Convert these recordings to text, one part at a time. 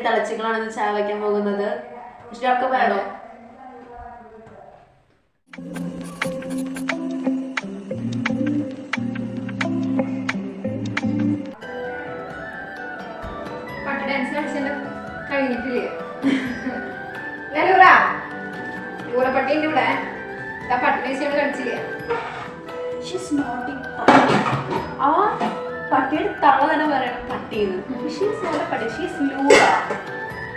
തിളച്ചികളാണ് ചായ വയ്ക്കാൻ പോകുന്നത്. ഇഷ്ടമൊക്കെ വേണോ? പട്ടി ഡാൻസ് കളിച്ചെല്ലാം കഴിഞ്ഞിട്ടില്ലേ? പട്ടീൻ്റെ ഇവിടെ പട്ടി ഡാൻസ് കളിച്ചില്ലേ? ആ പട്ടിയുടെ തള തന്നെ പറയണം പട്ടിന്ന്.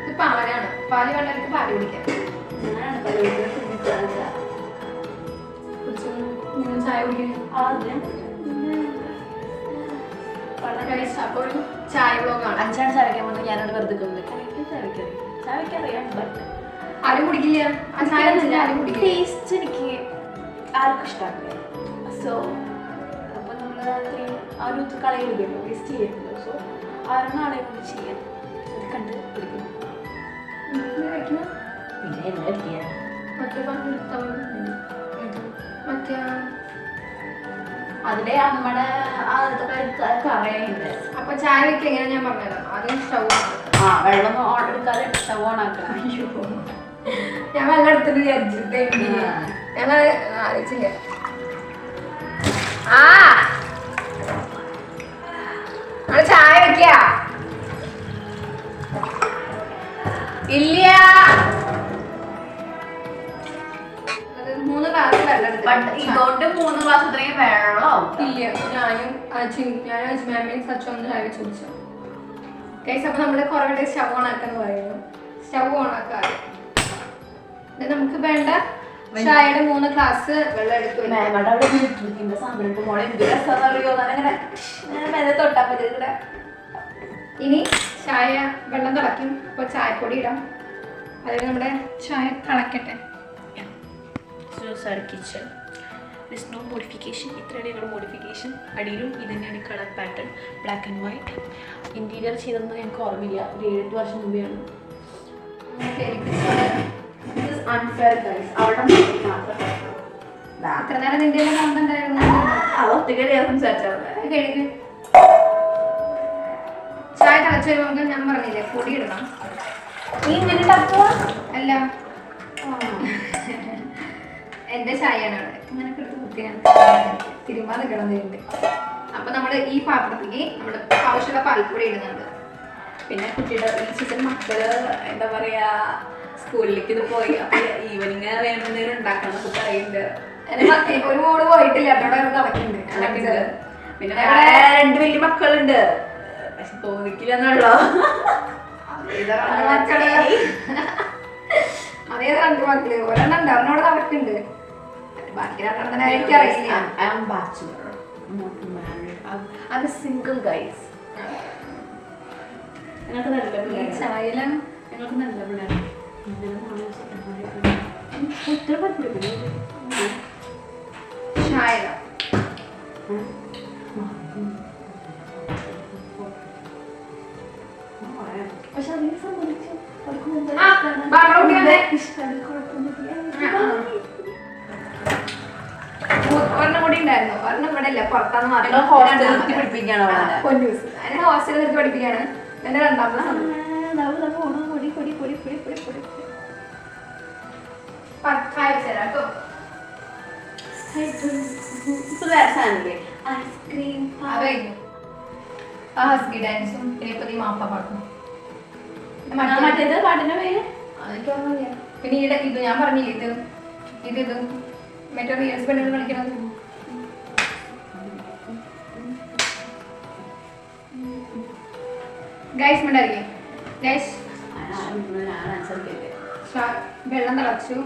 ഇത് പാലാണ്. പാല് വേണ്ടവർക്ക് പാല് കുടിക്കാം. ചായ കുടിക്കാൻ അപ്പോൾ ചായ ബ്ലോഗാണ്. അഞ്ചാണ് ചായ വയ്ക്കാൻ പോകുന്നത്. ഞാനോട് വെറുതെ ചായ വയ്ക്കാൻ അറിയാം. ബട്ട് ആരും കുടിക്കില്ല. ആ ചായ ആരും കുടിക്കില്ല. ടേസ്റ്റ് എനിക്ക് ആർക്കും ഇഷ്ടമാക്കില്ല. സോ അപ്പൊ നമ്മൾ അത്രയും ആ ഒരു കളയുകയല്ലോ, വേസ്റ്റ് ചെയ്യുമല്ലോ. സോ ആരും ആളെ കൊണ്ട് ചെയ്യാൻ ഇത് കണ്ട് പിടിക്കുന്നു. പിന്നെ എന്താ ചെയ്യാൻ മറ്റേ അതിലെ അമ്മയുടെ കറയുണ്ട്. അപ്പൊ ചായ വെക്കുക എങ്ങനെ ഞാൻ പറഞ്ഞുതരാം. ആദ്യം സ്റ്റൗ വെള്ളം ഓൺ എടുക്കാതെ സ്റ്റൗ ഓൺ ആക്കണം. ഞാൻ വെള്ളം എടുത്തിട്ട് വിചാരിച്ചിട്ട് ഞങ്ങൾ ആലോചിച്ചില്ല. ചായ വെക്ക ഇല്ല. 3 ഗ്ലാസ് വെള്ളം ഇതോട്ട് 3 ഗ്ലാസ് ഇത്രയും വെള്ളം ഇല്ല. ഞാനും മാമയും സച്ചൊന്ന് ചായ വെച്ച് കുടിച്ചു. ഗൈസ് അപ്പൊ നമ്മള് കുറെ സ്റ്റൗ ഓൺ ആക്കാന്ന് പറയുന്നു. സ്റ്റൗ ഓൺ ആക്കാറ് നമുക്ക് വേണ്ട ചായയുടെ 3 ഗ്ലാസ് വെള്ളം എടുത്തു. ഇനി ചായ വെള്ളം തിളയ്ക്കും. അപ്പൊ ചായപ്പൊടി ഇടാം. അതിൽ നമ്മുടെ ചായ തിളക്കട്ടെ. Kitchen no modification. ഇത്രയാണ് മോഡിഫിക്കേഷൻ. അടിയിലും ഇത് തന്നെയാണ് colour pattern, black and white. Interior ചെയ്തെന്ന് ഞങ്ങൾക്ക് ഓർമ്മയില്ല. ഒരു 7-8 വർഷം മുമ്പെയാണ്. Unfair guys. അവിടെ അത്ര നേരം നിന്റെ കണ്ടുണ്ടായിരുന്നു. ചായ തിളച്ച് വരുമ്പോൾ ഞാൻ പറഞ്ഞില്ലേ പൊടി ഇടണം. അല്ല എന്റെ ചായയാണ് അവിടെ. അങ്ങനെ എടുത്ത് കുത്തിയാണ് തിരുമ്പാ നിൽക്കണതുണ്ട്. അപ്പൊ നമ്മള് ഈ പാത്രത്തിലേക്ക് നമ്മള് ആവശ്യമുള്ള പാൽപ്പൊടി ഇടുന്നുണ്ട്. പിന്നെ കുട്ടിയുടെ ഈ സീസൺ മക്കള് എന്താ പറയാ സ്കൂളിലേക്ക് ഇത് പോയി. അപ്പൊ ഈവനിങ് എന്തെങ്കിലും ഉണ്ടാക്കണം എന്നൊക്കെ പറയുന്നുണ്ട്. ഒരു മോള് പോയിട്ടില്ല. അവിടെ നടക്കുന്നുണ്ട്. പിന്നെ 2 വലിയ മക്കളുണ്ട്. പക്ഷെ തോന്നിക്കില്ലെന്നുള്ളോ. അതേ 2 മക്കള്. ഒരെണ്ണം ഉണ്ട്. അവനോട് അവർക്കുണ്ട്. ബാക്കി 2 എനിക്കറിയില്ല. Single guys. ഞങ്ങൾക്ക് നല്ല ചായയിലാണ്. ഞങ്ങൾക്ക് നല്ല പിള്ളേരാണ്. ചായ പക്ഷെ അതിനെ സംബന്ധിച്ച് ഒരെണ്ണം കൂടി ഉണ്ടായിരുന്നു. ഒരെണ്ണം ഇവിടെ ഇല്ല. പുറത്താന്ന് ഹോസ്റ്റലിൽ പഠിപ്പിക്കുകയാണ്. അതിനെ ഹോസ്റ്റലിൽ നിർത്തി പഠിപ്പിക്കുകയാണ്. എന്റെ 2ാമത്തെ ഐസ്ക്രീം ഹസ്കി ഡാൻസും പിന്നെ മാപ്പ പാട്ടും. മറ്റേത് പാട്ടിന്റെ പേര് അതൊക്കെ. പിന്നെ ഇത് ഞാൻ പറഞ്ഞില്ലേ, ഇത് മറ്റേ റിയൽസ് പെണ്ണുകൾ കളിക്കണത്. ഗൈസ് മിണ്ടായിരിക്കും. ഗൈസ് വെള്ളം തിളച്ചു.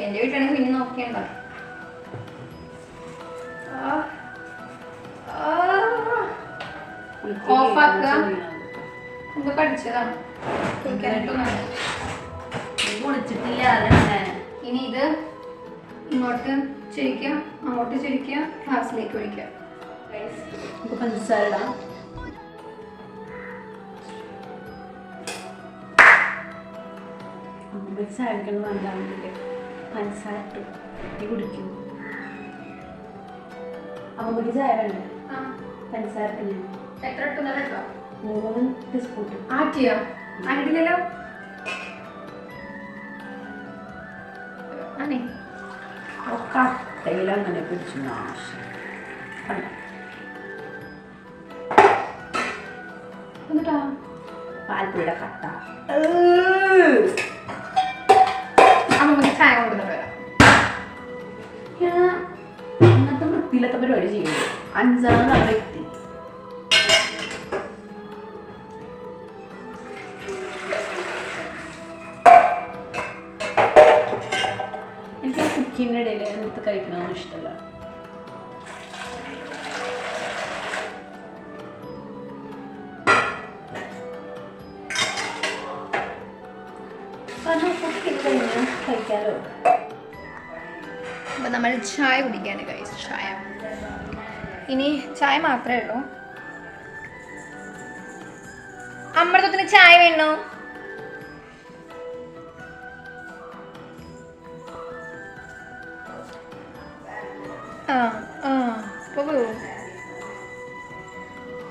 എന്റെ വീട്ടാണെങ്കിൽ പിന്നെ നോക്കിയണ്ട. ഓഫാക്കുക. ഇത് പഠിച്ചതാണ്. ഇനി ഇത് ഇങ്ങോട്ട് ചിരിക്കുക, അങ്ങോട്ട് ചിരിക്കുക, ഗ്ലാസ്സിലേക്ക് ഒഴിക്കുക. പഞ്ചസാര അമ്മ ചായ കുടിക്കണം വന്നാണെന്നില്ലേ പഞ്ചസാര ഇട്ടു നീ കുടിക്കും. അമ്മക്ക് ചായ വേണ്ടേ? പഞ്ചസാര ഇട്ടു ഞാൻ എത്ര ഇട്ടു? 3 ടീസ്പൂൺ. ആറ്റിയോ? ആറ്റില്ലല്ലോ. ആണേ കട്ടയിലങ്ങനെ പിടിച്ചു നാശം കണ്ട. എന്നിട്ടാ പാൽപ്പൊടിയുടെ കട്ട. അമ്മക്ക് ചായ കൊണ്ടുവന്നിട്ട് വരാം. ഇങ്ങനത്തെ വൃത്തിയിലത്തെ പരിപാടി ചെയ്യുന്നു. 5 വ്യക്തി എനിക്ക് കുക്കിങ്ങിൻ്റെ ഇടയിൽ എന്ത് കഴിക്കണമെന്ന് ഇഷ്ടമല്ല. കാരണം കുക്കിങ് കഴിഞ്ഞാൽ കഴിക്കാലോ. അപ്പം നമ്മൾ ചായ കുടിക്കുകയാണ് കഴിച്ചു. ചായ ഇനി ചായ മാത്രമേ ഉള്ളൂ. അമൃതത്തിന് ചായ വേണോ?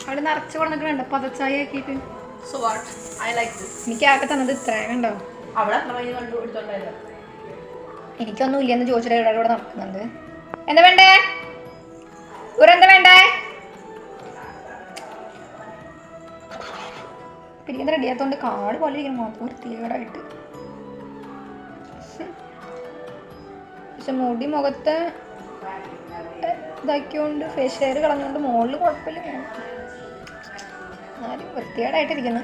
അവിടെ നിറച്ച് കൊടുക്കുന്നുണ്ട് പതച്ചായ ആക്കിയിട്ട്. So what I like this. എനിക്ക് ആകെ തന്നത് ഇത്രയും കണ്ടോ. അവിടെ അത്ര വഴി കണ്ടു കൊടുത്തോണ്ടായിരുന്നു. എനിക്കൊന്നും ഇല്ലെന്ന് ചോദിച്ചിട്ട് ഇവിടെ നടക്കുന്നുണ്ട്. എന്താ വേണ്ടേ? എന്താ വേണ്ടേ? പിടിക്കുന്ന റെഡിയാത്തോണ്ട് കാട് പോലെ ഇരിക്കണം മാത്രം വൃത്തികേടായിട്ട്. പക്ഷെ മുടി മുഖത്ത് ഇതാക്കിയോണ്ട് ഫേസ് ഷെയർ കളഞ്ഞുകൊണ്ട് മുകളിൽ കുഴപ്പമില്ല. എന്നാലും വൃത്തികേടായിട്ടിരിക്കുന്നു.